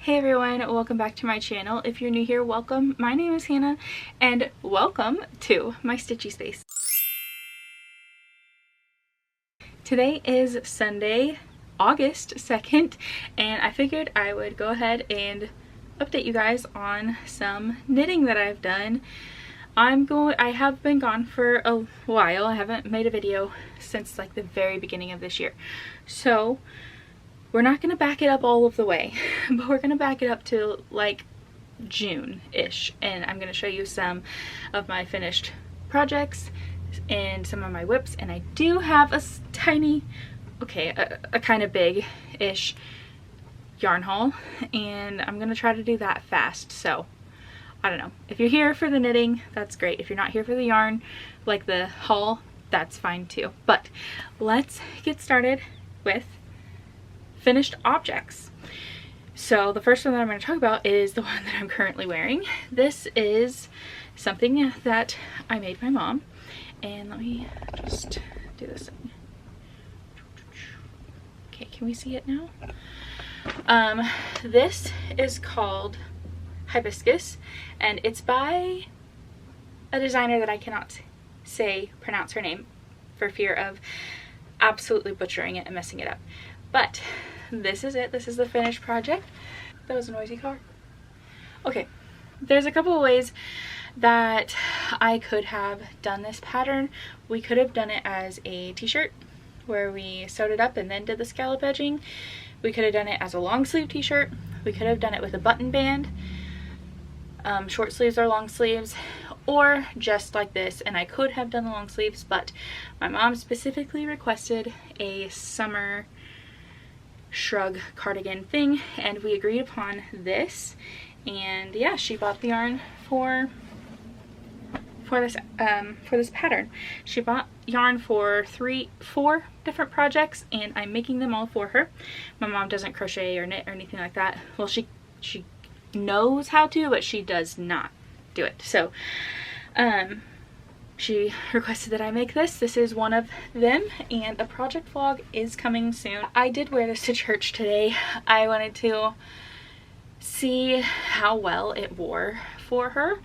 Hey everyone, welcome back to my channel. If you're new here, welcome. My name is Hannah and welcome to my stitchy space. Today is Sunday, August 2nd, and I figured I would go ahead and update you guys on some knitting that I've done. I have been gone for a while. I haven't made a video since like the very beginning of this year. So we're not going to back it up all of the way, but we're going to back it up to like June-ish, and I'm going to show you some of my finished projects and some of my WIPs, and I do have a tiny, a kind of big-ish yarn haul, and I'm going to try to do that fast. So I don't know, if you're here for the knitting, that's great. If you're not here for the yarn, like the haul, that's fine too. But let's get started with finished objects. So the first one that I'm going to talk about is the one that I'm currently wearing. This is something that I made my mom, and let me just do this. Okay, can we see it now? This is called HIbiscus, and it's by a designer that I cannot pronounce her name for fear of absolutely butchering it and messing it up. But this is it. This is the finished project. That was a noisy car. Okay, there's a couple of ways that I could have done this pattern. We could have done it as a t-shirt where we sewed it up and then did the scallop edging. We could have done it as a long sleeve t-shirt. We could have done it with a button band, short sleeves or long sleeves, or just like this. And I could have done the long sleeves, but my mom specifically requested a summer shrug cardigan thing, and we agreed upon this. And yeah, she bought the yarn for this pattern. She bought yarn for 4 different projects, and I'm making them all for her. My mom doesn't crochet or knit or anything like that. Well, she knows how to, but she does not do it. So she requested that I make this. This is one of them, and a project vlog is coming soon. I did wear this to church today. I wanted to see how well it wore for her,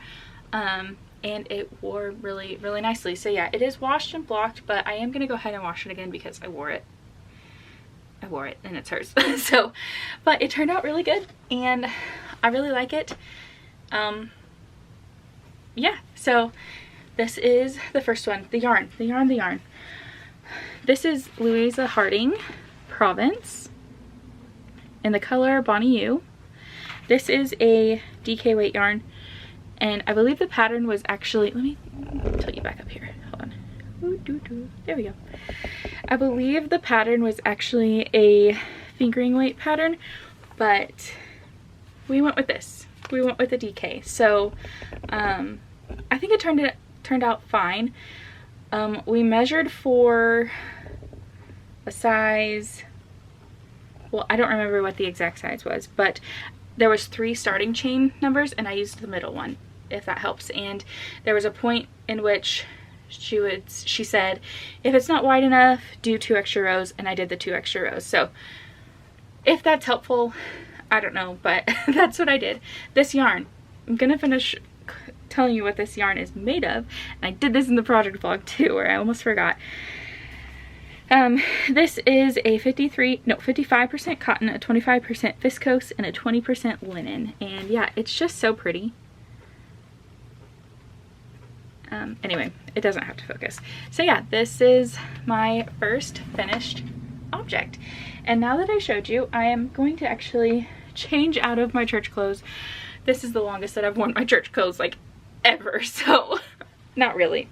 and it wore really, really nicely. So yeah, it is washed and blocked, but I am going to go ahead and wash it again because I wore it and it's hers. So, but it turned out really good, and I really like it. Yeah, so this is the first one, the yarn. This is Louisa Harding Provence in the color Bonnie U. This is a DK weight yarn, and I believe the pattern was actually, let me tilt you back up here, hold on. There we go. I believe the pattern was actually a fingering weight pattern, but we went with this. We went with the DK. So I think it turned out fine. We measured for a size, well, I don't remember what the exact size was, but there was 3 starting chain numbers, and I used the middle one, if that helps. And there was a point in which she said, if it's not wide enough, do 2 extra rows, and I did the 2 extra rows. So if that's helpful, I don't know, but that's what I did. This yarn, I'm gonna finish telling you what this yarn is made of, and I did this in the project vlog too, where I almost forgot. This is a 55% cotton, a 25% viscose, and a 20% linen, and yeah, it's just so pretty. Anyway, it doesn't have to focus. So yeah, this is my first finished object, and now that I showed you, I am going to actually change out of my church clothes. This is the longest that I've worn my church clothes like ever, so not really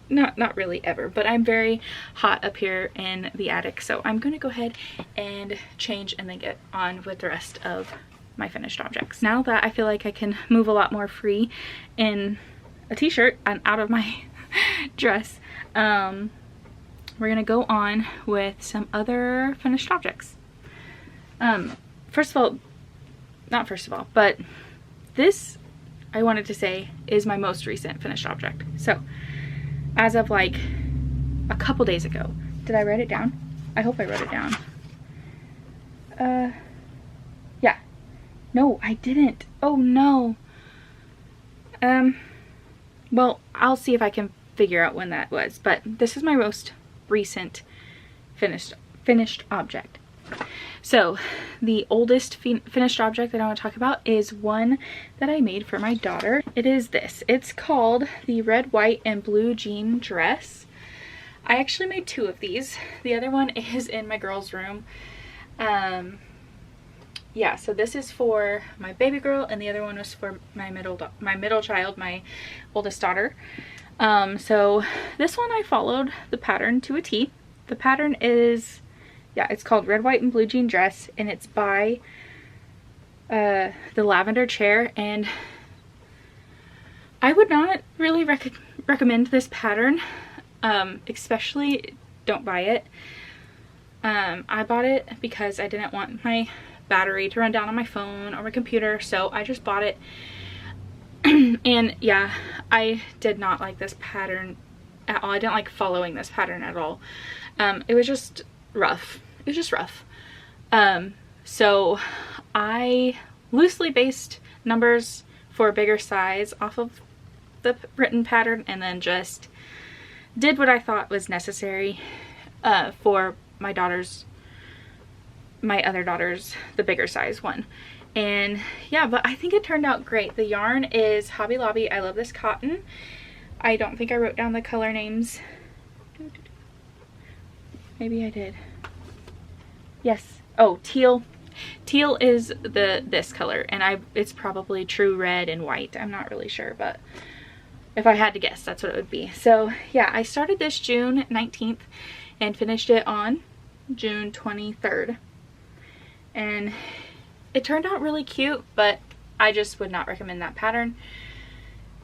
ever, but I'm very hot up here in the attic, so I'm gonna go ahead and change and then get on with the rest of my finished objects. Now that I feel like I can move a lot more free in a t-shirt and out of my dress, we're gonna go on with some other finished objects. But this, I wanted to say, is my most recent finished object. So as of like a couple days ago, did I write it down? I hope I wrote it down. Yeah, No, I didn't. Oh no. Well, I'll see if I can figure out when that was, but this is my most recent finished object. So the oldest finished object that I want to talk about is one that I made for my daughter. It is this. It's called the red, white, and blue jean dress. I actually made two of these. The other one is in my girl's room. Yeah, so this is for my baby girl, and the other one was for my middle child, my oldest daughter. So this one I followed the pattern to a T. The pattern is, yeah, it's called Red, White, and Blue Jean Dress, and it's by the Lavender chair, and I would not really recommend this pattern, especially don't buy it. I bought it because I didn't want my battery to run down on my phone or my computer, so I just bought it. And yeah, I did not like this pattern at all. I didn't like following this pattern at all. It was just rough. It was just rough. So I loosely based numbers for a bigger size off of the written pattern, and then just did what I thought was necessary for my other daughter's, the bigger size one. And yeah, but I think it turned out great. The yarn is Hobby Lobby. I love this cotton. I don't think I wrote down the color names. Maybe I did. Yes. Oh, teal. Teal is this color, and it's probably true red and white. I'm not really sure, but if I had to guess, that's what it would be. So yeah, I started this June 19th and finished it on June 23rd. And it turned out really cute, but I just would not recommend that pattern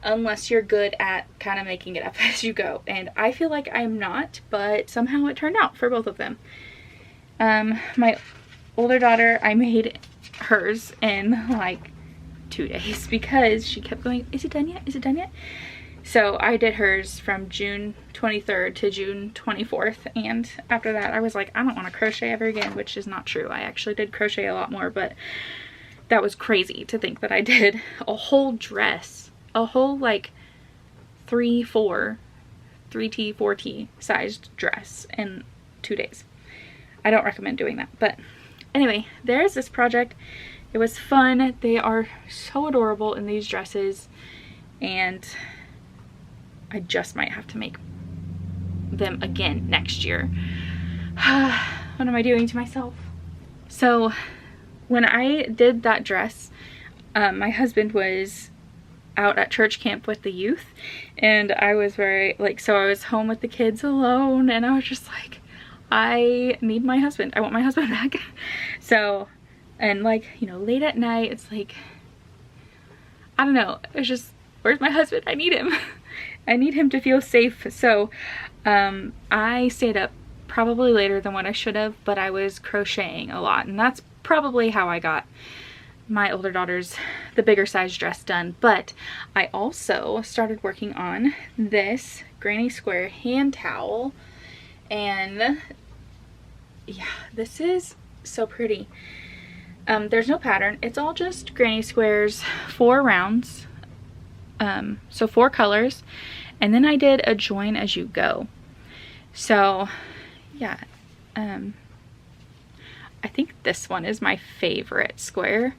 unless you're good at kind of making it up as you go. And I feel like I'm not, but somehow it turned out for both of them. My older daughter, I made hers in like 2 days because she kept going, is it done yet? Is it done yet? So I did hers from June 23rd to June 24th, and after that I was like, I don't want to crochet ever again, which is not true. I actually did crochet a lot more, but that was crazy to think that I did a whole dress, a whole like 3T, 4T sized dress in 2 days. I don't recommend doing that, but anyway, there's this project. It was fun. They are so adorable in these dresses, and I just might have to make them again next year. What am I doing to myself? So when I did that dress, my husband was out at church camp with the youth, and I was so I was home with the kids alone, and I was just like, I need my husband. I want my husband back. So, and like, you know, late at night, it's like, I don't know, it's just, where's my husband? I need him. I need him to feel safe. So I stayed up probably later than what I should have, but I was crocheting a lot, and that's probably how I got my older daughter's, the bigger size dress done. But I also started working on this granny square hand towel, and yeah, this is so pretty. There's no pattern. It's all just granny squares, 4 rounds. So 4 colors, and then I did a join as you go. So yeah, I think this one is my favorite square.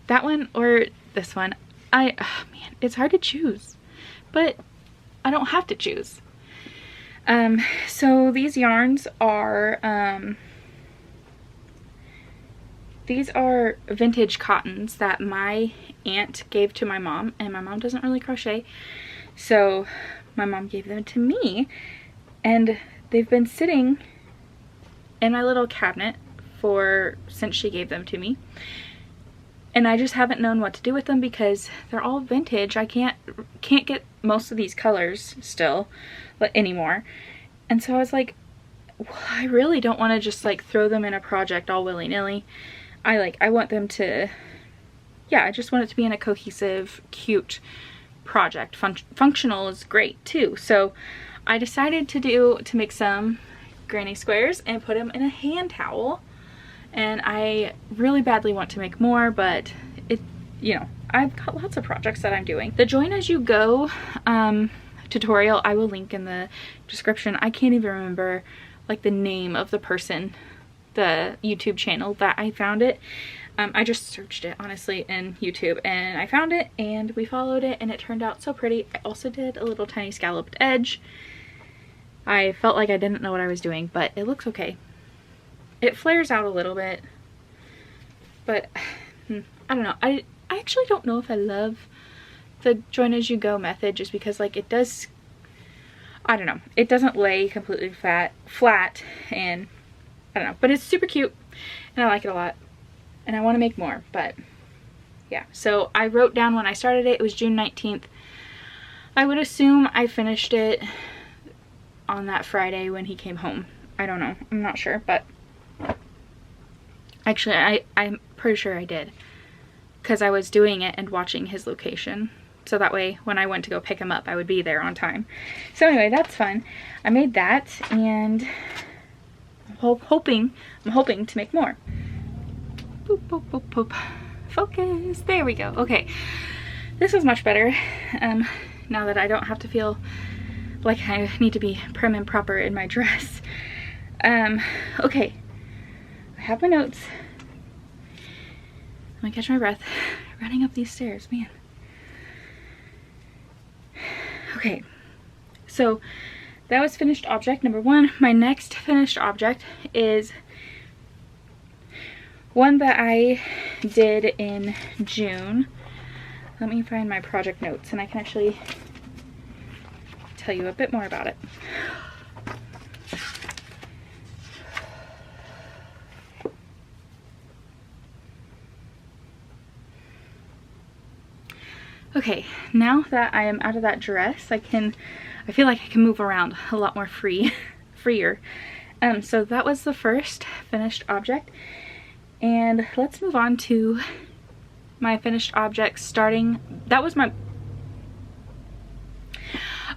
That one or this one. Oh man, it's hard to choose, but I don't have to choose. So these yarns are these are vintage cottons that my aunt gave to my mom, and my mom doesn't really crochet, so my mom gave them to me, and they've been sitting in my little cabinet since she gave them to me, and I just haven't known what to do with them because they're all vintage. I can't get most of these colors still anymore, and so I was like, well, I really don't want to just like throw them in a project all willy-nilly. I want them to, yeah, I just want it to be in a cohesive, cute project. Functional is great too. So I decided to make some granny squares and put them in a hand towel. and I really badly want to make more, but it, you know, I've got lots of projects that I'm doing. The join as you go tutorial I will link in the description. I can't even remember like the name of the person, the YouTube channel that I found it. I just searched it honestly in YouTube and I found it and we followed it and it turned out so pretty. I also did a little tiny scalloped edge. I felt like I didn't know what I was doing, but it looks okay. It flares out a little bit, but I don't know. I actually don't know if I love the join as you go method, just because like it does, I don't know, it doesn't lay completely flat, and I don't know, but it's super cute and I like it a lot and I want to make more. But yeah, so I wrote down when I started it, it was June 19th. I would assume I finished it on that Friday when he came home. I don't know, I'm not sure, but actually I'm pretty sure I did, because I was doing it and watching his location, so that way when I went to go pick him up I would be there on time. So anyway, that's fun. I made that and I'm hoping to make more. Boop, boop, boop, boop. Focus, there we go. Okay, this is much better now that I don't have to feel like I need to be prim and proper in my dress. Okay, I have my notes. Let me catch my breath running up these stairs, man. Okay, so that was finished object number one. My next finished object is one that I did in June. Let me find my project notes and I can actually tell you a bit more about it. Okay, now that I am out of that dress, I feel like I can move around a lot more freer. So that was the first finished object, and let's move on to my finished object starting. That was my,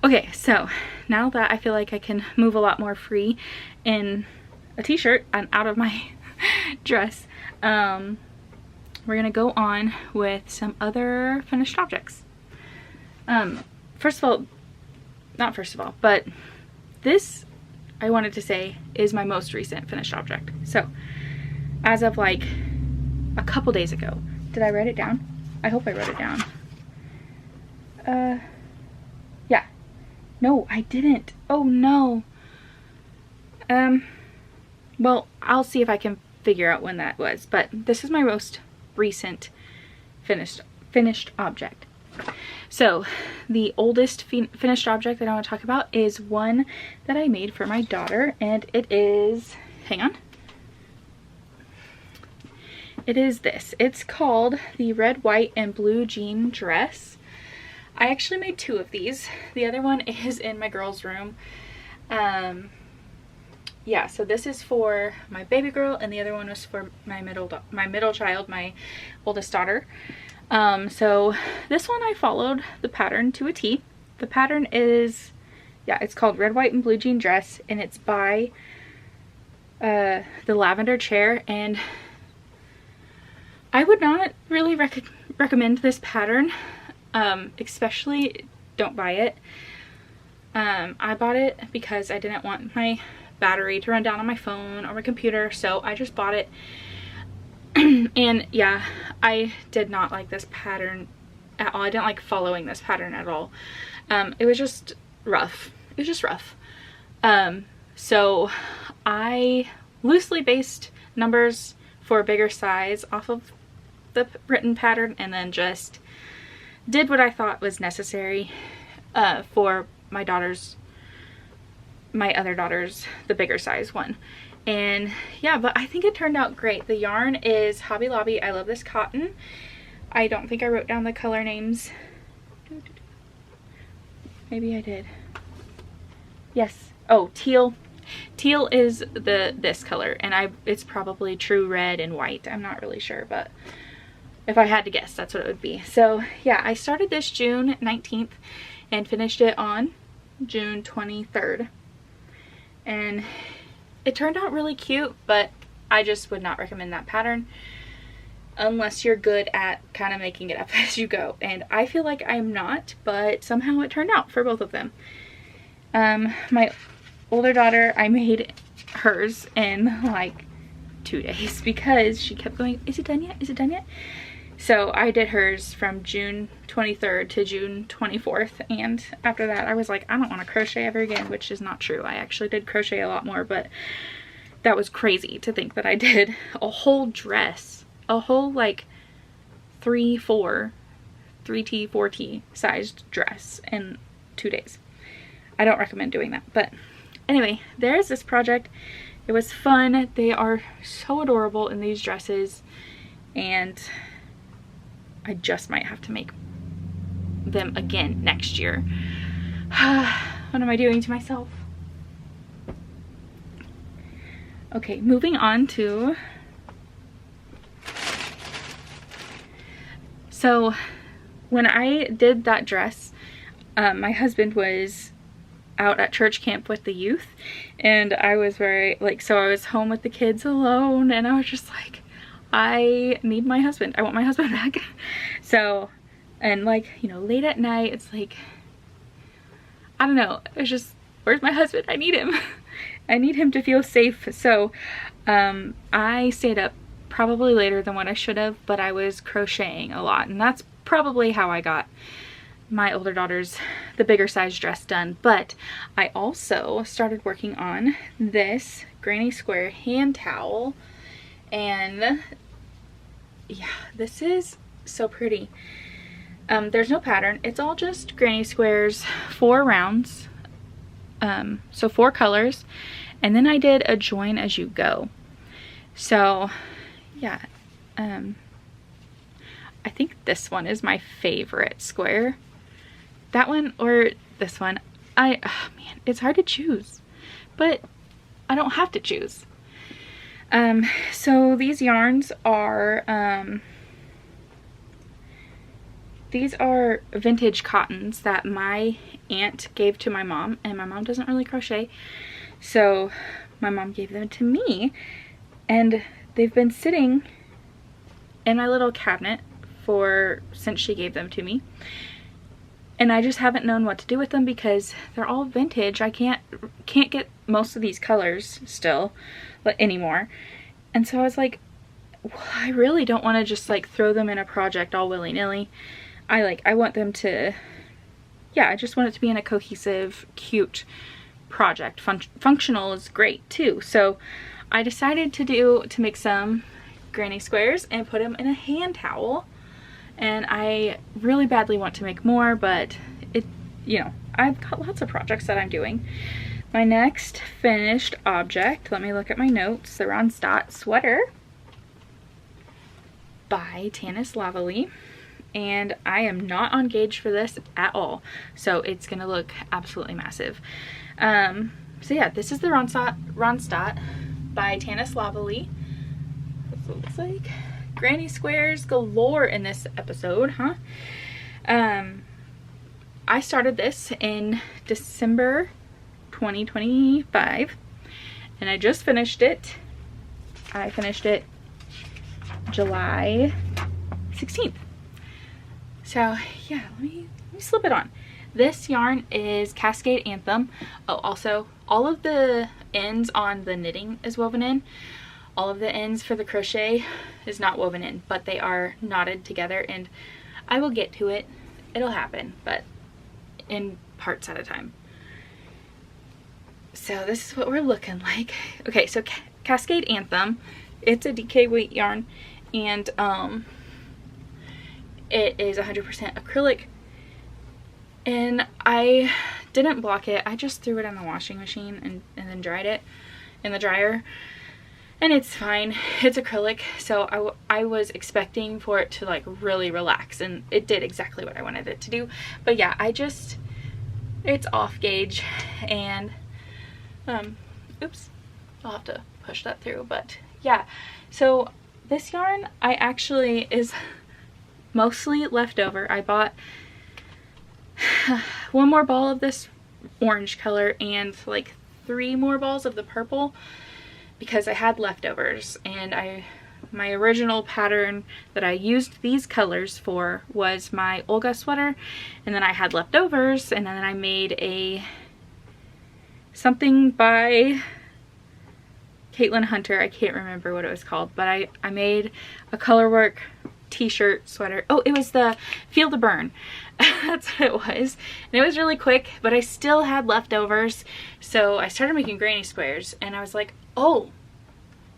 okay, so now that I feel like I can move a lot more free in a t-shirt and out of my dress, we're gonna go on with some other finished objects. But this, I wanted to say, is my most recent finished object. So as of like a couple days ago. Did I write it down? I hope I wrote it down. Yeah. No, I didn't. Oh no. Well, I'll see if I can figure out when that was, but this is my most recent finished object. So the oldest finished object that I want to talk about is one that I made for my daughter, and it is, hang on, it is this. It's called the Red, White, and Blue Jean Dress. I actually made two of these. The other one is in my girl's room. Yeah, so this is for my baby girl and the other one was for my middle child, my oldest daughter. So this one I followed the pattern to a T. The pattern is, yeah, it's called Red, White, and Blue Jean Dress, and it's by the Lavender chair, and I would not really recommend this pattern, especially don't buy it. I bought it because I didn't want my battery to run down on my phone or my computer, so I just bought it. And yeah, I did not like this pattern at all. I didn't like following this pattern at all. It was just rough. It was just rough. So I loosely based numbers for a bigger size off of the written pattern and then just did what I thought was necessary for my other daughter's, the bigger size one. And yeah, but I think it turned out great. The yarn is Hobby Lobby. I love this cotton. I don't think I wrote down the color names. Maybe I did. Yes. Oh, teal. Teal is this color, and it's probably true red and white. I'm not really sure, but if I had to guess, that's what it would be. So yeah, I started this June 19th and finished it on June 23rd. And it turned out really cute, but I just would not recommend that pattern unless you're good at kind of making it up as you go. And I feel like I'm not, but somehow it turned out for both of them. My older daughter, I made hers in like 2 days because she kept going, is it done yet? Is it done yet? So I did hers from June 23rd to June 24th. And after that, I was like, I don't want to crochet ever again, which is not true. I actually did crochet a lot more, but that was crazy to think that I did a whole dress, a whole like 3T, 4T sized dress in 2 days. I don't recommend doing that. But anyway, there's this project. It was fun. They are so adorable in these dresses, and I just might have to make them again next year. What am I doing to myself? Okay, moving on to, so when I did that dress, my husband was out at church camp with the youth, and I was very like, so I was home with the kids alone, and I was just like, I need my husband. I want my husband back. So, and like, you know, late at night, it's like, I don't know, it's just, where's my husband? I need him. I need him to feel safe. So I stayed up probably later than what I should have, but I was crocheting a lot, and that's probably how I got my older daughter's, the bigger size dress done. But I also started working on this granny square hand towel, and yeah, this is so pretty. There's no pattern. It's all just granny squares, 4 rounds, so 4 colors, and then I did a join as you go. So yeah, I think this one is my favorite square. That one or this one. Oh man, it's hard to choose, but I don't have to choose. So these yarns are, these are vintage cottons that my aunt gave to my mom, and my mom doesn't really crochet, so my mom gave them to me, and they've been sitting in my little cabinet since she gave them to me, and I just haven't known what to do with them because they're all vintage. I can't get most of these colors still anymore, and so I was like, well, I really don't want to just like throw them in a project all willy-nilly. I want them to, yeah, I just want it to be in a cohesive, cute project. Functional is great too. So I decided to make some granny squares and put them in a hand towel. And I really badly want to make more, but it, you know, I've got lots of projects that I'm doing. My next finished object, let me look at my notes, the Ronstadt sweater by Tanis Lavally. And I am not on gauge for this at all, so it's gonna look absolutely massive. So yeah, this is the Ronstadt by Tanis Lavally. That's what it looks like. Granny squares galore in this episode, huh? I started this in December 2025, and I just finished it. I finished it July 16th. So yeah, let me slip it on. This yarn is Cascade Anthem. Oh, also all of the ends on the knitting is woven in. All of the ends for the crochet is not woven in, but they are knotted together, and I will get to it. It'll happen, but in parts at a time. So this is what we're looking like. Okay, so Cascade Anthem, it's a DK weight yarn, and it is 100% acrylic, and I didn't block it. I just threw it in the washing machine and then dried it in the dryer, and it's fine. It's acrylic, so I was expecting for it to like really relax, and it did exactly what I wanted it to do. But yeah, it's off gauge, and oops, I'll have to push that through. But yeah, so this yarn I actually is mostly leftover. I bought one more ball of this orange color and like 3 more balls of the purple, because I had leftovers, and my original pattern that I used these colors for was my Olga sweater, and then I had leftovers, and then I made a something by Caitlin Hunter. I can't remember what it was called, but I made a colorwork t-shirt sweater. Oh, it was the Feel the Burn. That's what it was. And it was really quick, but I still had leftovers. So I started making granny squares, and I was like, oh,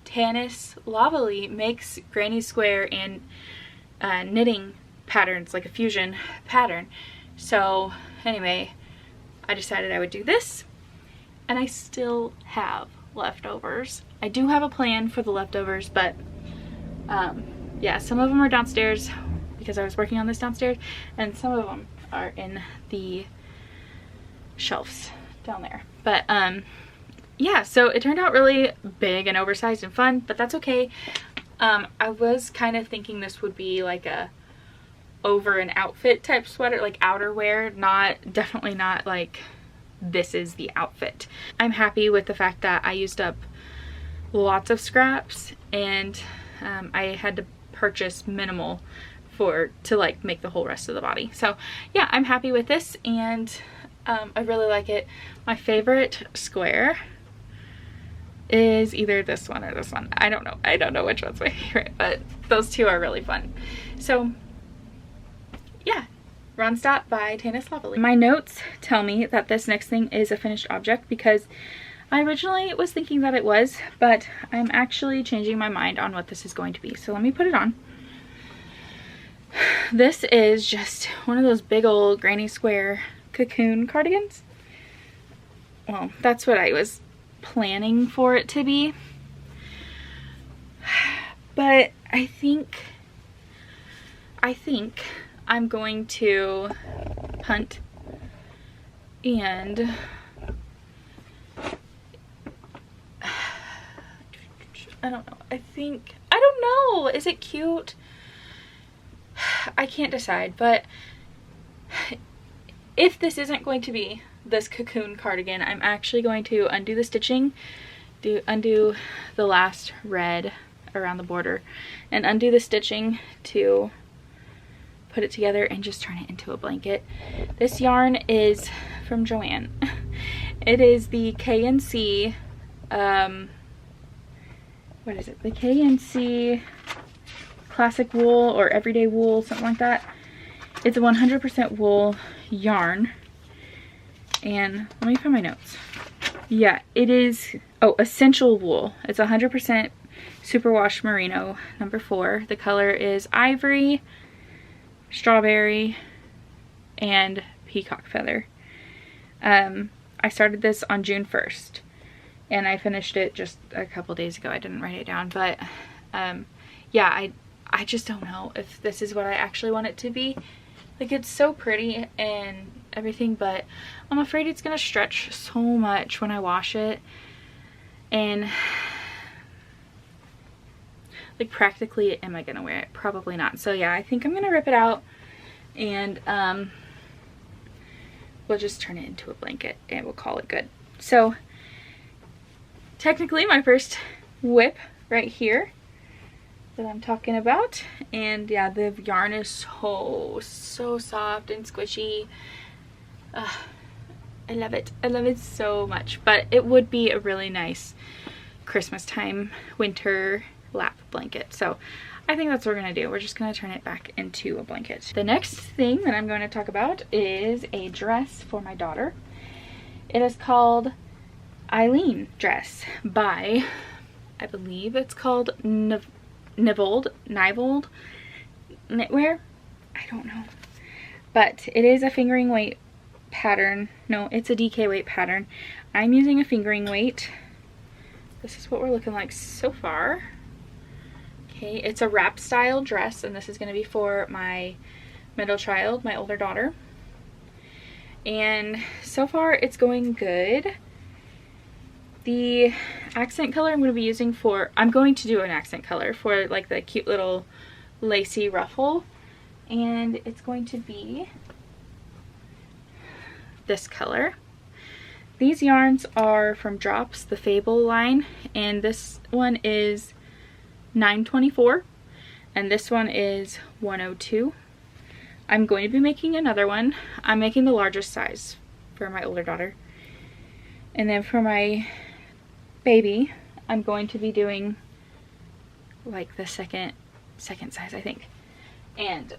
Tanis Lavalee makes granny square and knitting patterns, like a fusion pattern. So anyway, I decided I would do this, and I still have leftovers. I do have a plan for the leftovers, but yeah, some of them are downstairs because I was working on this downstairs, and some of them are in the shelves down there. But yeah, so it turned out really big and oversized and fun, but that's okay. I was kind of thinking this would be like a over an outfit type sweater, like outerwear, definitely not like this is the outfit. I'm happy with the fact that I used up lots of scraps, and I had to purchase minimal to like make the whole rest of the body. So yeah, I'm happy with this, and I really like it. My favorite square is either this one or this one. I don't know which one's my favorite, but those two are really fun. So yeah, Ronstadt by Tanis Lavalee. My notes tell me that this next thing is a finished object, because I originally was thinking that it was, but I'm actually changing my mind on what this is going to be. So let me put it on. This is just one of those big old granny square cocoon cardigans. Well, that's what I was planning for it to be. But I think I'm going to punt and I don't know. I don't know. Is it cute? I can't decide, but if this isn't going to be this cocoon cardigan, I'm actually going to undo the stitching, undo the last red around the border, and undo the stitching to put it together and just turn it into a blanket. This yarn is from Joann. It is the KNC, what is it? The KNC Classic Wool or Everyday Wool, something like that. It's a 100% wool yarn. And let me find my notes. Yeah, it is, oh, Essential Wool. It's 100% superwash merino, number 4. The color is ivory, strawberry, and peacock feather. I started this on June 1st, and I finished it just a couple days ago. I didn't write it down, but yeah, I just don't know if this is what I actually want it to be. Like, it's so pretty and everything, but I'm afraid it's gonna stretch so much when I wash it, and like, practically, am I gonna wear it? Probably not. So yeah, I think I'm gonna rip it out, and we'll just turn it into a blanket and we'll call it good. So technically my first whip right here that I'm talking about, and yeah, the yarn is so soft and squishy. I love it. I love it so much. But it would be a really nice Christmas time winter lap blanket. So I think that's what we're gonna do. We're just gonna turn it back into a blanket. The next thing that I'm going to talk about is a dress for my daughter. It is called Eline dress by, I believe it's called Nyvold Knitwear. I don't know, but it is a fingering weight pattern. No, it's a DK weight pattern. I'm using a fingering weight. This is what we're looking like so far. Okay, it's a wrap style dress, and this is going to be for my middle child, my older daughter. And so far it's going good. The accent color I'm going to be using for, I'm going to do an accent color for like the cute little lacy ruffle, and it's going to be this color. these yarns are from Drops, the Fable line, and this one is 924 and this one is 102. I'm going to be making another one. I'm making the largest size for my older daughter, and then for my baby I'm going to be doing like the second size, I think. And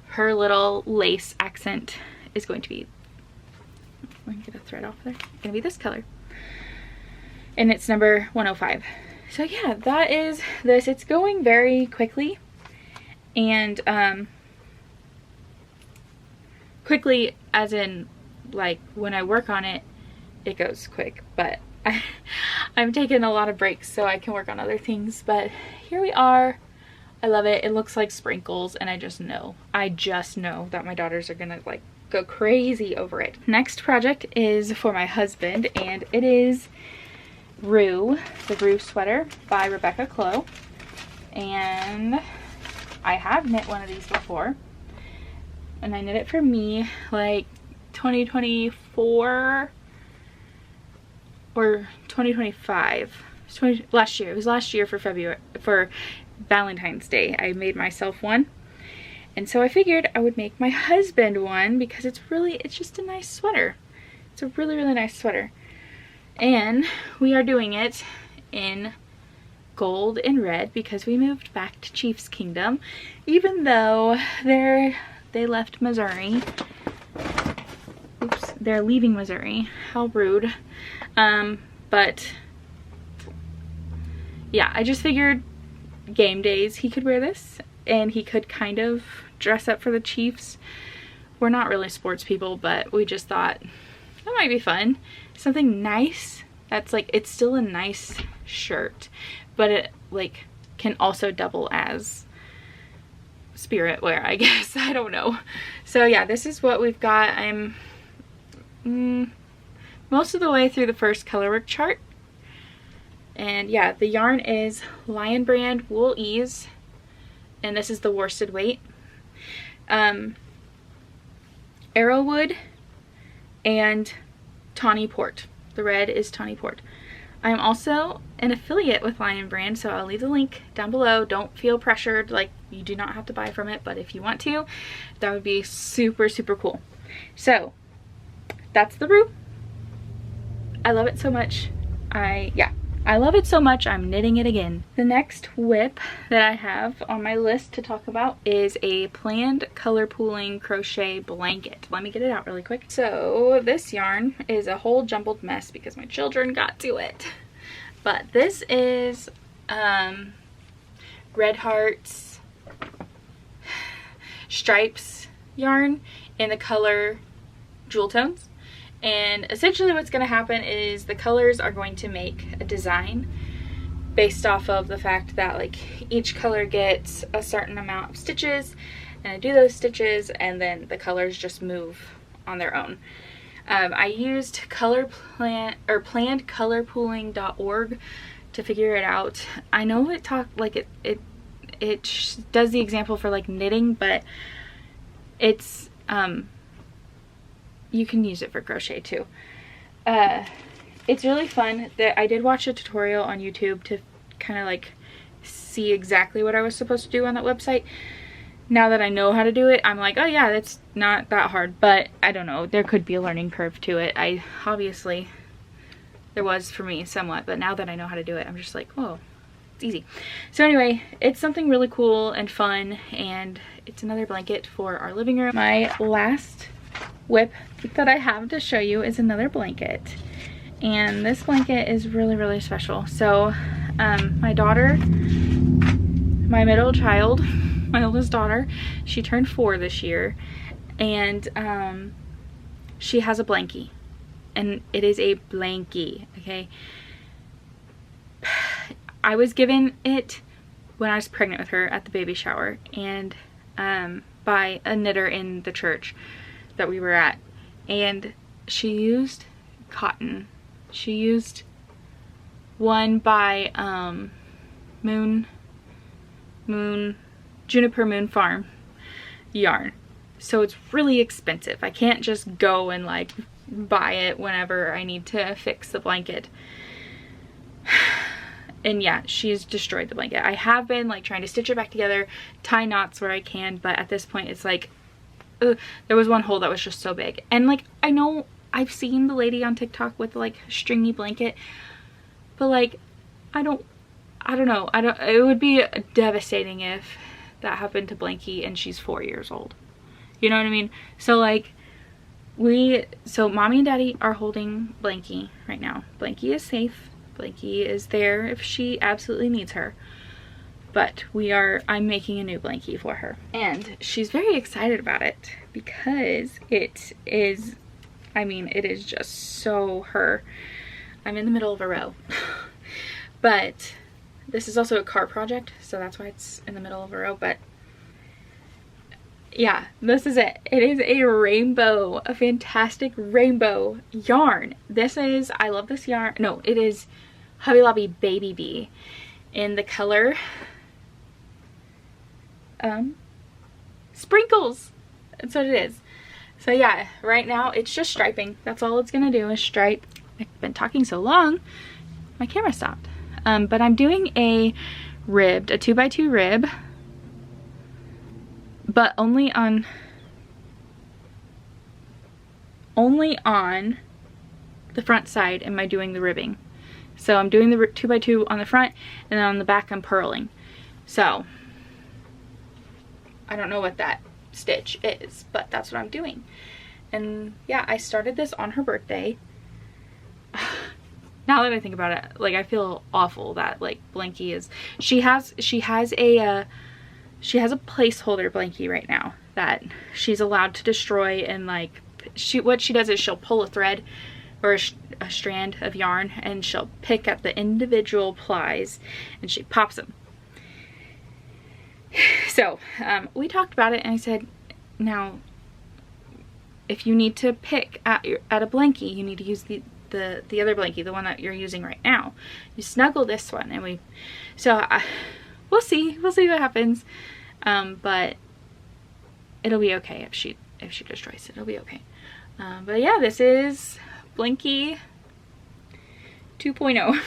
her little lace accent is going to be, let me get a thread off there, it's gonna be this color, and it's number 105. So yeah, that is this. It's going very quickly, and quickly as in like when I work on it, it goes quick, but I'm taking a lot of breaks so I can work on other things. But here we are. I love it. It looks like sprinkles, and I just know that my daughters are gonna like go crazy over it. Next project is for my husband, and it is Rhue, the Rhue sweater by Rebecca Clow. And I have knit one of these before, and I knit it for me like 2024 or 2025. Last year. It was last year for February, for Valentine's Day. I made myself one, and so I figured I would make my husband one because it's just a nice sweater. It's a really nice sweater, and we are doing it in gold and red because we moved back to Chiefs Kingdom, even though they left Missouri. Oops, they're leaving Missouri. How rude. But yeah, I just figured game days he could wear this, and he could kind of dress up for the Chiefs. We're not really sports people, but we just thought that might be fun. Something nice that's like, it's still a nice shirt, but it like can also double as spirit wear, I guess. I don't know. So yeah, this is what we've got. I'm most of the way through the first colorwork chart. And yeah, the yarn is Lion Brand Wool Ease, and this is the worsted weight. Arrowwood and Tawny Port. The red is Tawny Port. I'm also an affiliate with Lion Brand, so I'll leave the link down below. Don't feel pressured, like you do not have to buy from it, but if you want to, that would be super cool. So that's the Rhue. I love it so much. I love it so much, I'm knitting it again. The next WIP that I have on my list to talk about is a planned color pooling crochet blanket. Let me get it out really quick. So this yarn is a whole jumbled mess because my children got to it. But this is Red Heart's Stripes yarn in the color Jewel Tones. And essentially what's going to happen is the colors are going to make a design based off of the fact that like each color gets a certain amount of stitches, and I do those stitches and then the colors just move on their own. I used plannedcolorpooling.org to figure it out. I know it does the example for like knitting, but it's you can use it for crochet too. It's really fun. I did watch a tutorial on YouTube to kind of like see exactly what I was supposed to do on that website. Now that I know how to do it, I'm like, oh yeah, that's not that hard, but I don't know, there could be a learning curve to it. Obviously there was for me somewhat, but now that I know how to do it, I'm just like, whoa, it's easy. So anyway, it's something really cool and fun, and it's another blanket for our living room. My last WIP that I have to show you is another blanket, and this blanket is really special. So my daughter, my middle child, my oldest daughter, she turned 4 this year, and she has a blankie, and it is a blankie, okay? I was given it when I was pregnant with her at the baby shower, and by a knitter in the church that we were at, and she used cotton. She used one by Juniper Moon Farm yarn, so it's really expensive. I can't just go and like buy it whenever I need to fix the blanket. And yeah, she's destroyed the blanket. I have been like trying to stitch it back together, tie knots where I can, but at this point it's like, there was one hole that was just so big. And like, I know I've seen the lady on TikTok with like stringy blanket, but like, I don't know. It would be devastating if that happened to Blanky and she's 4 years old. You know what I mean? So like, so mommy and daddy are holding Blanky right now. Blanky is safe. Blanky is there if she absolutely needs her. But I'm making a new Blanky for her. And she's very excited about it because it is, I mean, it is just so her. I'm in the middle of a row. But this is also a car project, so that's why it's in the middle of a row. But yeah, this is it. It is a rainbow, a fantastic rainbow yarn. I love this yarn. No, it is Hobby Lobby Baby Bee in the color Sprinkles. That's what it is. So yeah, right now it's just striping. That's all it's gonna do is stripe. I've been talking so long, my camera stopped. But I'm doing a 2x2 rib, but only on the front side am I doing the ribbing. So I'm doing the 2x2 on the front, and then on the back I'm purling. So I don't know what that stitch is, but that's what I'm doing. And yeah, I started this on her birthday. Now that I think about it, like, I feel awful that like Blanky is, she has a placeholder Blanky right now that she's allowed to destroy, and like what she does is she'll pull a thread or a strand of yarn and she'll pick at the individual plies and she pops them. So we talked about it and I said, now if you need to pick at a Blanky, you need to use the other Blanky, the one that you're using right now. You snuggle this one, and we'll see what happens. But it'll be okay if she destroys it. It'll be okay. But yeah, this is Blanky 2.0.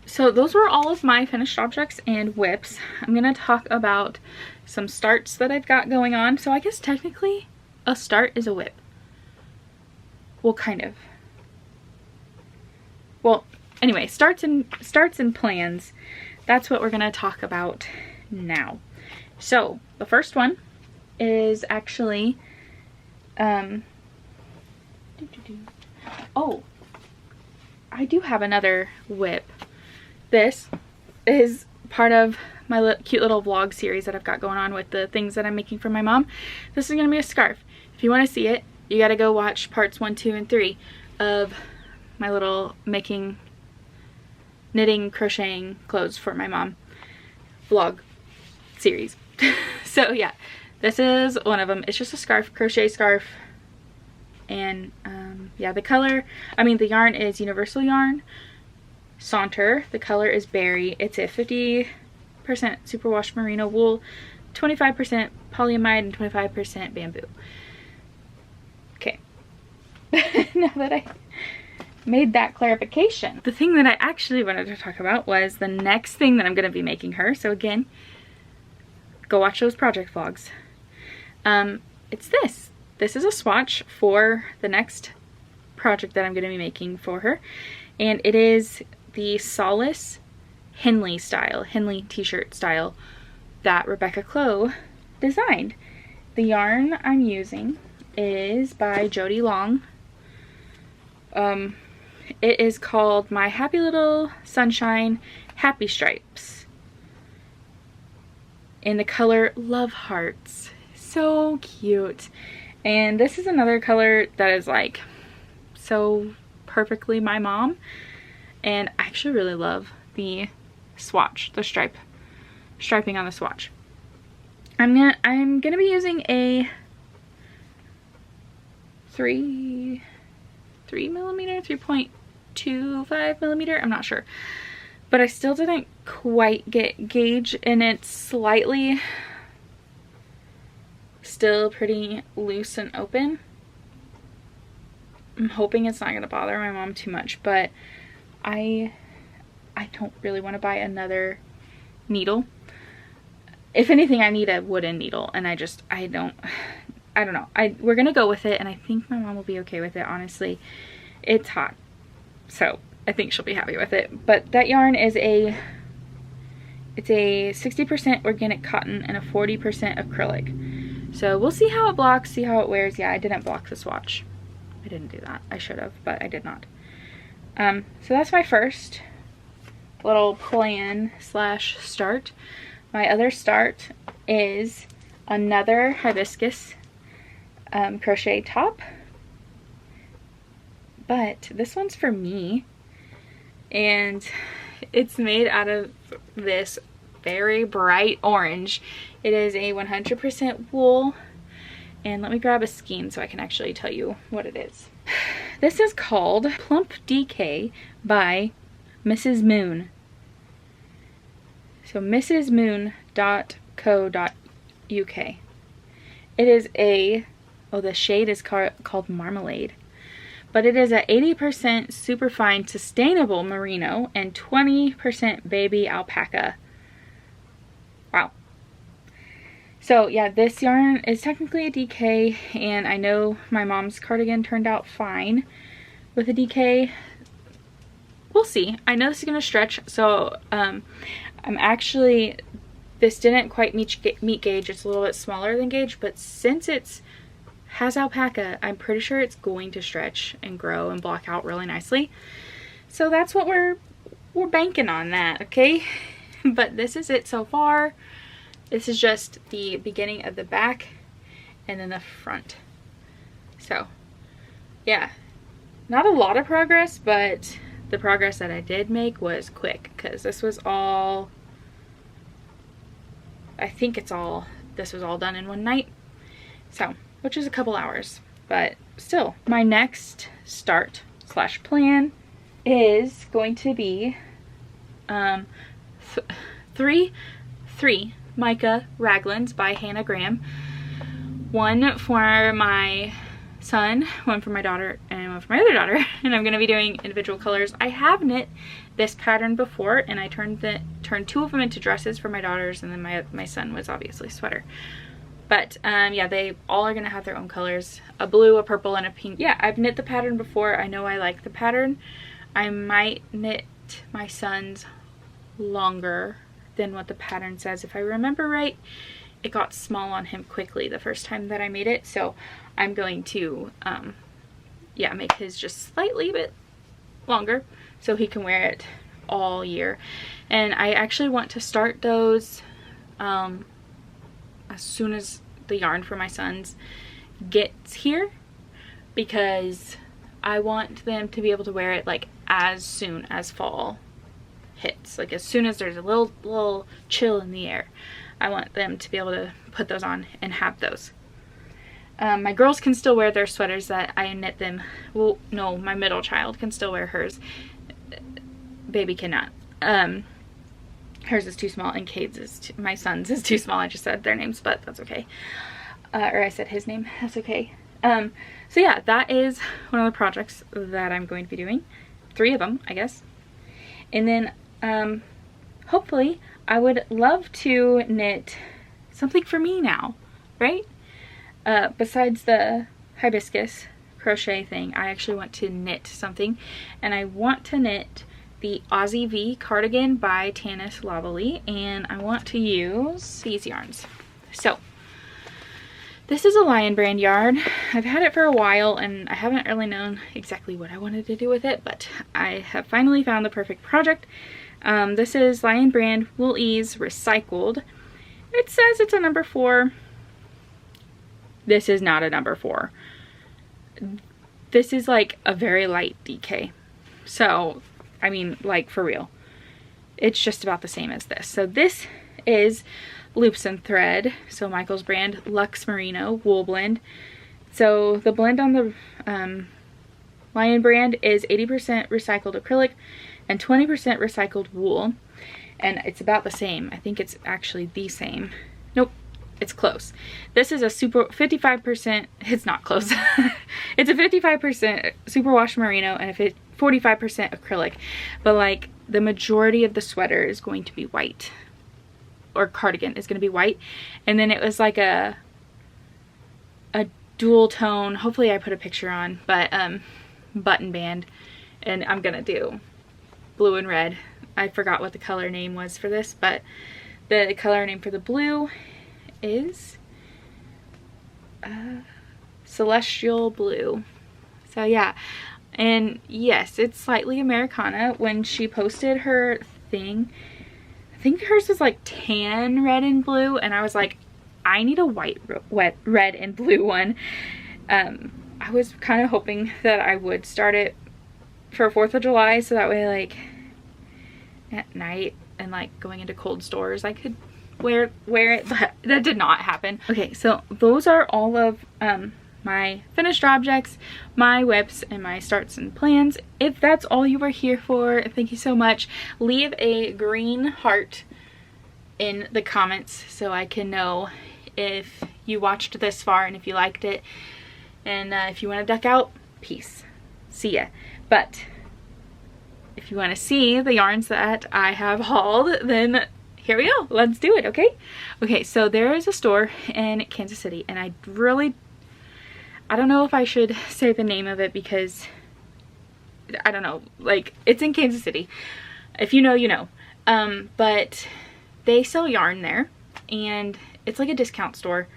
So those were all of my finished objects and WIPs. I'm gonna talk about some starts that I've got going on. So I guess technically a start is a WIP. Well, kind of. Well, anyway, starts and plans. That's what we're gonna talk about now. So the first one is actually, oh, I do have another WIP. This is part of my cute little vlog series that I've got going on with the things that I'm making for my mom. This is gonna be a scarf. If you want to see it, you gotta go watch parts 1, 2, and 3 of my little knitting, crocheting clothes for my mom vlog series. So yeah, this is one of them. It's just a scarf, crochet scarf, and yeah, the yarn is universal yarn Saunter. The color is berry. It's a 50% superwash merino wool, 25% polyamide, and 25% bamboo. Okay. Now that I made that clarification, the thing that I actually wanted to talk about was the next thing that I'm going to be making her. So again, go watch those project vlogs. It's this. This is a swatch for the next project that I'm going to be making for her, and it is the Sollas Henley t-shirt style that Rebecca Clow designed. The yarn I'm using is by Jody Long. It is called My Happy Little Sunshine Happy Stripes in the color Love Hearts. So cute. And this is another color that is like so perfectly my mom, and I actually really love the swatch, the striping on the swatch. I'm gonna be using a 3.25 millimeter, I'm not sure, but I still didn't quite get gauge, and it's slightly still pretty loose and open. I'm hoping it's not going to bother my mom too much, but I don't really want to buy another needle. If anything, I need a wooden needle, and I don't know. We're going to go with it, and I think my mom will be okay with it, honestly. It's hot, so I think she'll be happy with it. But that yarn is it's a 60% organic cotton and a 40% acrylic. So we'll see how it blocks, see how it wears. Yeah, I didn't block the swatch. I didn't do that. I should have, but I did not. So that's my first little plan slash start. My other start is another hibiscus crochet top, but this one's for me, and it's made out of this very bright orange. It is a 100% wool, and let me grab a skein so I can actually tell you what it is. This is called Plump DK by Mrs. Moon. So mrsmoon.co.uk. It is the shade is called Marmalade. But it is a 80% superfine sustainable merino and 20% baby alpaca. Wow. So yeah, this yarn is technically a DK, and I know my mom's cardigan turned out fine with a DK. We'll see. I know this is going to stretch, so this didn't quite meet gauge. It's a little bit smaller than gauge, but since it has alpaca, I'm pretty sure it's going to stretch and grow and block out really nicely. So that's what we're banking on, that, okay? But this is it so far. This is just the beginning of the back and then the front. So yeah, not a lot of progress, but the progress that I did make was quick, because this was all, I think this was all done in one night. So, which is a couple hours, but still. My next start slash plan is going to be three Micah Raglans by Hannah Graham. One for my son, one for my daughter, and one for my other daughter. And I'm going to be doing individual colors. I have knit this pattern before, and I turned two of them into dresses for my daughters, and then my son was obviously sweater. But yeah, they all are going to have their own colors, a blue, a purple, and a pink. Yeah, I've knit the pattern before. I know I like the pattern. I might knit my son's longer than what the pattern says. If I remember right, it got small on him quickly the first time that I made it, so I'm going to yeah, make his just slightly bit longer so he can wear it all year. And I actually want to start those as soon as the yarn for my sons gets here, because I want them to be able to wear it like as soon as fall hits. Like as soon as there's a little chill in the air, I want them to be able to put those on and have those. My girls can still wear their sweaters that I knit them. Well, no, my middle child can still wear hers. Baby cannot. Hers is too small, and my son's is too small. I just said their names, but that's okay. Or I said his name. That's okay. So yeah, that is one of the projects that I'm going to be doing. 3 of them, I guess. And then hopefully I would love to knit something for me now, right? Besides the hibiscus crochet thing, I actually want to knit something, and I want to knit the Ozzy V cardigan by Tanis Lavalee, and I want to use these yarns. So this is a Lion brand yarn. I've had it for a while, and I haven't really known exactly what I wanted to do with it, but I have finally found the perfect project. This is Lion brand Wool Ease recycled. It says it's a number 4. This is not a number 4. This is like a very light DK. So, I mean, like for real. It's just about the same as this. So this is Loops and Thread. So Michael's brand Luxe Merino wool blend. So the blend on the Lion brand is 80% recycled acrylic and 20% recycled wool. And it's about the same. I think it's actually the same. Nope. it's close. This is a super 55%, it's not close. It's a 55% superwash merino and a 45% acrylic. But like the majority of the sweater is going to be white, or cardigan is going to be white. And then it was like a dual tone, hopefully I put a picture on, but button band, and I'm gonna do blue and red. I forgot what the color name was for this, but the color name for the blue is Celestial Blue. So yeah, and yes, it's slightly Americana. When she posted her thing, I think hers was like tan, red, and blue, and I was like, I need a white, red, and blue one. I was kind of hoping that I would start it for 4th of July, so that way like at night and like going into cold stores I could wear it, but that did not happen. Okay, so those are all of my finished objects, my W.I.Ps, and my starts and plans. If that's all you were here for, thank you so much. Leave a green heart in the comments so I can know if you watched this far and if you liked it. And if you want to duck out, peace. See ya. But if you want to see the yarns that I have hauled, then here we go. Let's do it, okay? Okay, so there is a store in Kansas City, and I don't know if I should say the name of it because I don't know, like, it's in Kansas City. If you know, you know. But they sell yarn there, and it's like a discount store.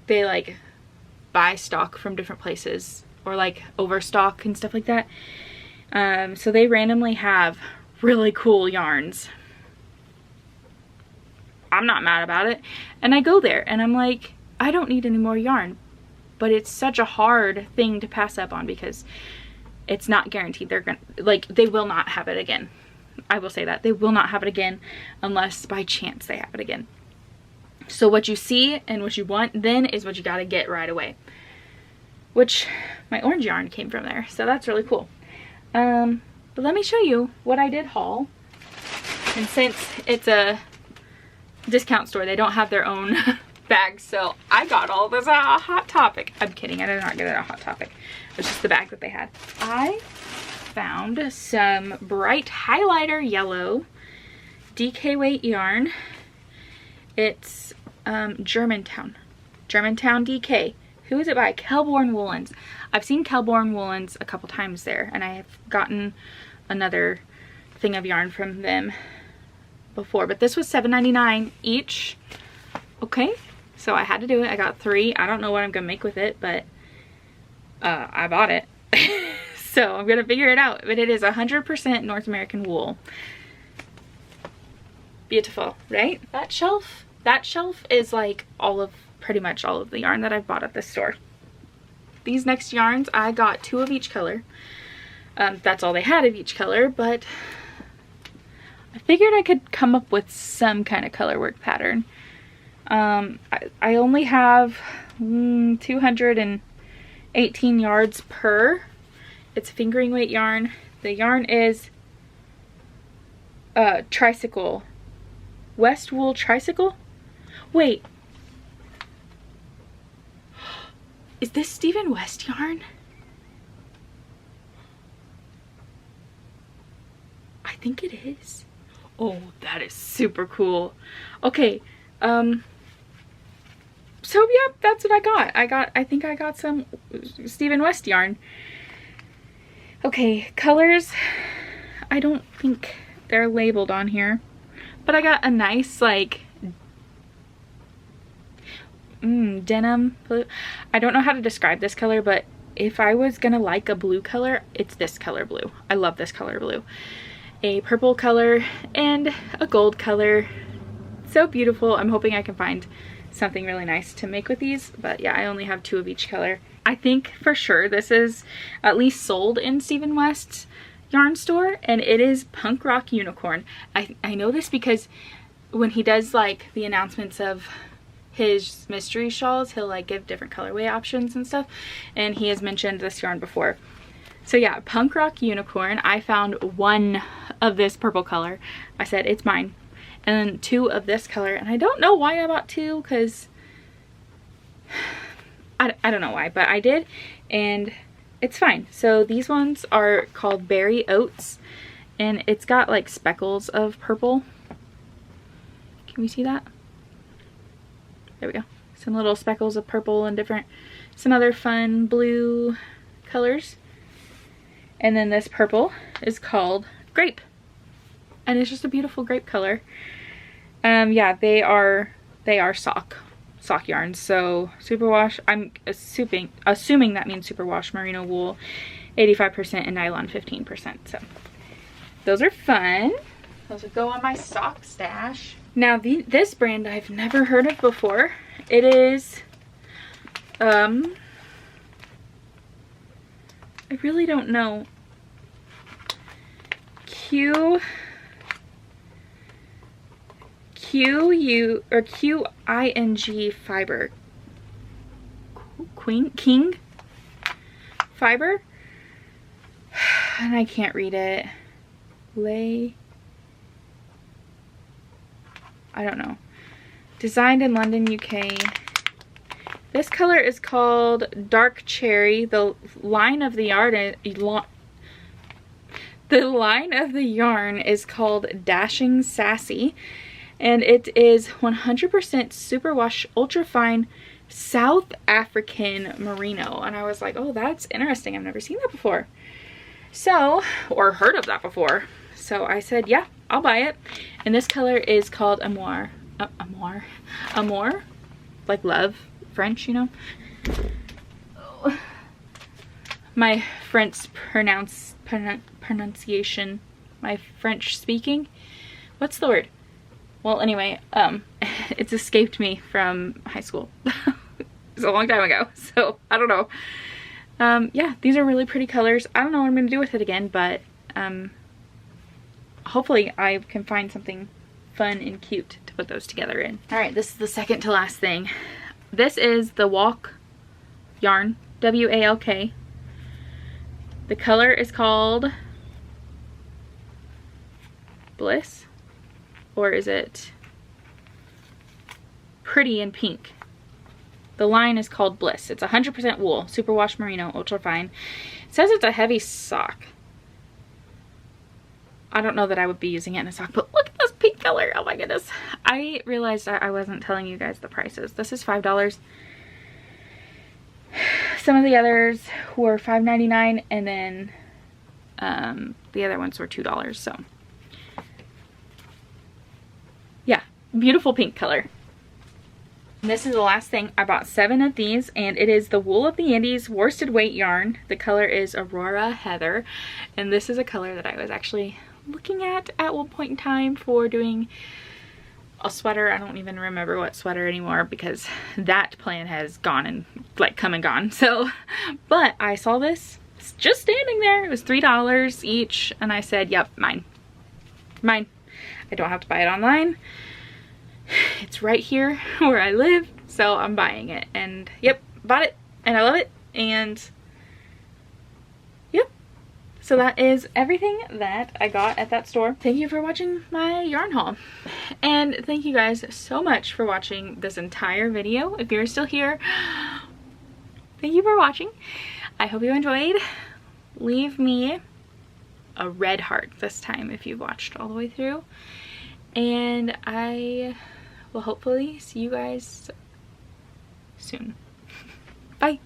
They like buy stock from different places, or like overstock and stuff like that. So they randomly have really cool yarns. I'm not mad about it. And I go there and I'm like, I don't need any more yarn. But it's such a hard thing to pass up on because it's not guaranteed they're gonna, like, they will not have it again. I will say that. They will not have it again unless by chance they have it again. So what you see and what you want then is what you gotta get right away. Which my orange yarn came from there, so that's really cool. But let me show you what I did haul. And since it's a discount store, they don't have their own bags, so I got all this at a Hot Topic. I'm kidding, I did not get it at a Hot Topic. It's just the bag that they had. I found some bright highlighter yellow DK weight yarn. It's Germantown DK. Who is it by? Kelborn Woolens. I've seen Kelborn Woolens a couple times there, and I have gotten another thing of yarn from them before, but this was $7.99 each. Okay, so I had to do it. I got 3. I don't know what I'm gonna make with it, but I bought it. So I'm gonna figure it out. But it is 100% North American wool. Beautiful, right? That shelf is like pretty much all of the yarn that I've bought at this store. These next yarns, I got 2 of each color. That's all they had of each color, but I figured I could come up with some kind of color work pattern. I only have 218 yards per. It's fingering weight yarn. The yarn is Tricycle. West Wool Tricycle? Wait. Is this Stephen West yarn? I think it is. Oh, that is super cool. Okay, so yeah, that's what I got. I think I got some Stephen West yarn. Okay, colors, I don't think they're labeled on here, but I got a nice like denim blue. I don't know how to describe this color, but if I was gonna like a blue color, it's this color blue. I love this color blue. A purple color and a gold color. So beautiful. I'm hoping I can find something really nice to make with these, but yeah, I only have 2 of each color. I think for sure this is at least sold in Stephen West's yarn store, and it is Punk Rock Unicorn. I know this because when he does like the announcements of his mystery shawls, he'll like give different colorway options and stuff, and he has mentioned this yarn before. So yeah, Punk Rock Unicorn. I found 1 of this purple color. I said it's mine, and then 2 of this color, and I don't know why I bought 2 because I don't know why, but I did, and it's fine. So these ones are called Berry Oats, and it's got like speckles of purple. Can we see that? There we go. Some little speckles of purple and some other fun blue colors. And then this purple is called Grape, and it's just a beautiful grape color. Yeah, they are sock yarns. So superwash, I'm assuming that means superwash merino wool 85% and nylon 15%. So those are fun. Those will go on my sock stash. Now this brand I've never heard of before. It is I really don't know. QING fiber. King fiber? And I can't read it. I don't know. Designed in London, UK. This color is called Dark Cherry. The line of the yarn is called Dashing Sassy, and it is 100% superwash ultrafine South African merino. And I was like, oh, that's interesting. I've never seen that before. So, or heard of that before. So I said, yeah, I'll buy it. And this color is called Amour. Amour, like love, French, you know. Oh. My French pronunciation, my French speaking, what's the word? Well, anyway, it's escaped me from high school. It's a long time ago, so I don't know. Yeah, these are really pretty colors. I don't know what I'm gonna do with it again, but hopefully I can find something fun and cute to put those together in. All right, this is the second to last thing. This is the Walk yarn, W-A-L-K. The color is called Bliss, or is it Pretty in Pink? The line is called Bliss. It's 100% wool, superwash merino, ultra fine. It says it's a heavy sock. I don't know that I would be using it in a sock, but look at this pink color. Oh my goodness. I realized I wasn't telling you guys the prices. This is $5. Some of the others were $5.99, and then the other ones were $2. So yeah, beautiful pink color. And this is the last thing. I bought 7 of these, and it is the Wool of the Indies worsted weight yarn. The color is Aurora Heather, and this is a color that I was actually looking at one point in time for doing a sweater. I don't even remember what sweater anymore because that plan has gone and like come and gone. So, but I saw this, it's just standing there. It was $3 each, and I said, yep, mine. I don't have to buy it online. It's right here where I live, so I'm buying it. And yep, bought it, and I love it. And yep, so that is everything that I got at that store. Thank you for watching my yarn haul, and thank you guys so much for watching this entire video. If you're still here, thank you for watching. I hope you enjoyed. Leave me a red heart this time if you've watched all the way through, and I will hopefully see you guys soon. Bye.